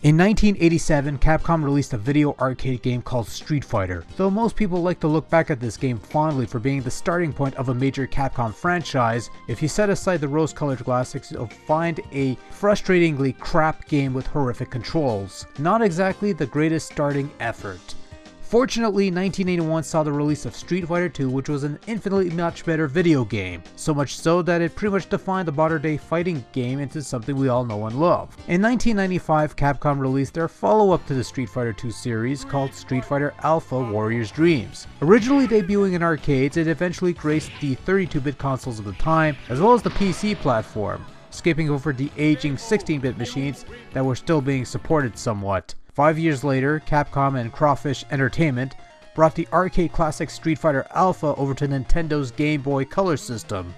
In 1987, Capcom released a video arcade game called Street Fighter. Though most people like to look back at this game fondly for being the starting point of a major Capcom franchise, if you set aside the rose-colored graphics, you'll find a frustratingly crap game with horrific controls. Not exactly the greatest starting effort. Fortunately, 1981 saw the release of Street Fighter 2, which was an infinitely much better video game, so much so that it pretty much defined the modern-day fighting game into something we all know and love. In 1995, Capcom released their follow-up to the Street Fighter 2 series called Street Fighter Alpha Warrior's Dreams. Originally debuting in arcades, it eventually graced the 32-bit consoles of the time, as well as the PC platform, skipping over the aging 16-bit machines that were still being supported somewhat. 5 years later, Capcom and Crawfish Entertainment brought the arcade classic Street Fighter Alpha over to Nintendo's Game Boy Color system.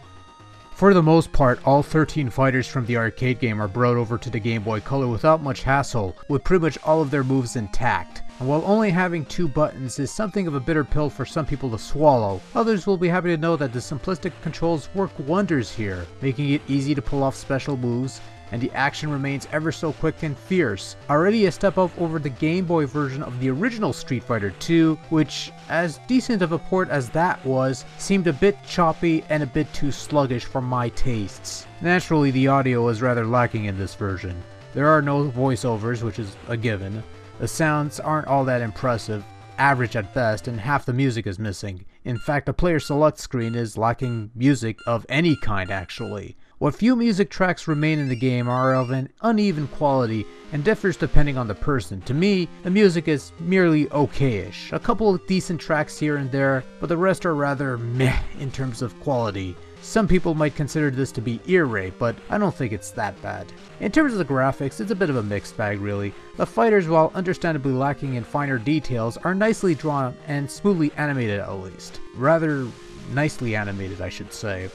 For the most part, all 13 fighters from the arcade game are brought over to the Game Boy Color without much hassle, with pretty much all of their moves intact. And while only having 2 buttons is something of a bitter pill for some people to swallow, others will be happy to know that the simplistic controls work wonders here, making it easy to pull off special moves, and the action remains ever so quick and fierce. Already a step up over the Game Boy version of the original Street Fighter 2, which, as decent of a port as that was, seemed a bit choppy and a bit too sluggish for my tastes. Naturally, the audio is rather lacking in this version. There are no voiceovers, which is a given. The sounds aren't all that impressive, average at best, and half the music is missing. In fact, the player select screen is lacking music of any kind actually. What few music tracks remain in the game are of an uneven quality and differs depending on the person. To me, the music is merely okayish. A couple of decent tracks here and there, but the rest are rather meh in terms of quality. Some people might consider this to be ear rape, but I don't think it's that bad. In terms of the graphics, it's a bit of a mixed bag really. The fighters, while understandably lacking in finer details, are nicely drawn and smoothly animated at least. Rather nicely animated, I should say.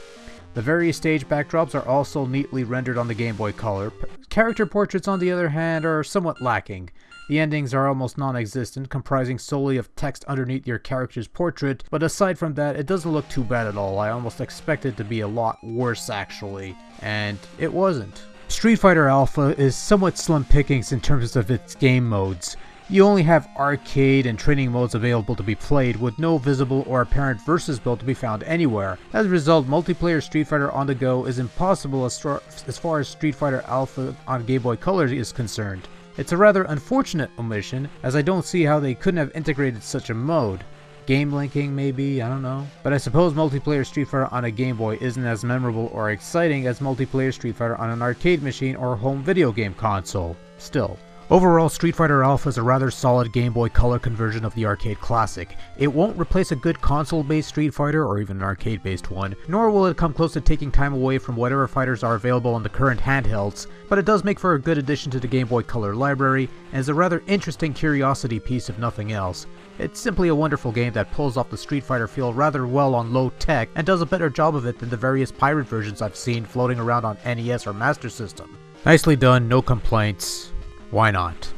The various stage backdrops are also neatly rendered on the Game Boy Color. Character portraits, on the other hand, are somewhat lacking. The endings are almost non-existent, comprising solely of text underneath your character's portrait, but aside from that, it doesn't look too bad at all. I almost expected it to be a lot worse actually, and it wasn't. Street Fighter Alpha is somewhat slim pickings in terms of its game modes. You only have arcade and training modes available to be played, with no visible or apparent versus build to be found anywhere. As a result, multiplayer Street Fighter on the go is impossible as far as Street Fighter Alpha on Game Boy Color is concerned. It's a rather unfortunate omission, as I don't see how they couldn't have integrated such a mode. Game linking maybe, I don't know. But I suppose multiplayer Street Fighter on a Game Boy isn't as memorable or exciting as multiplayer Street Fighter on an arcade machine or home video game console. Still. Overall, Street Fighter Alpha is a rather solid Game Boy Color conversion of the arcade classic. It won't replace a good console-based Street Fighter or even an arcade-based one, nor will it come close to taking time away from whatever fighters are available on the current handhelds, but it does make for a good addition to the Game Boy Color library, and is a rather interesting curiosity piece if nothing else. It's simply a wonderful game that pulls off the Street Fighter feel rather well on low tech, and does a better job of it than the various pirate versions I've seen floating around on NES or Master System. Nicely done, no complaints. Why not?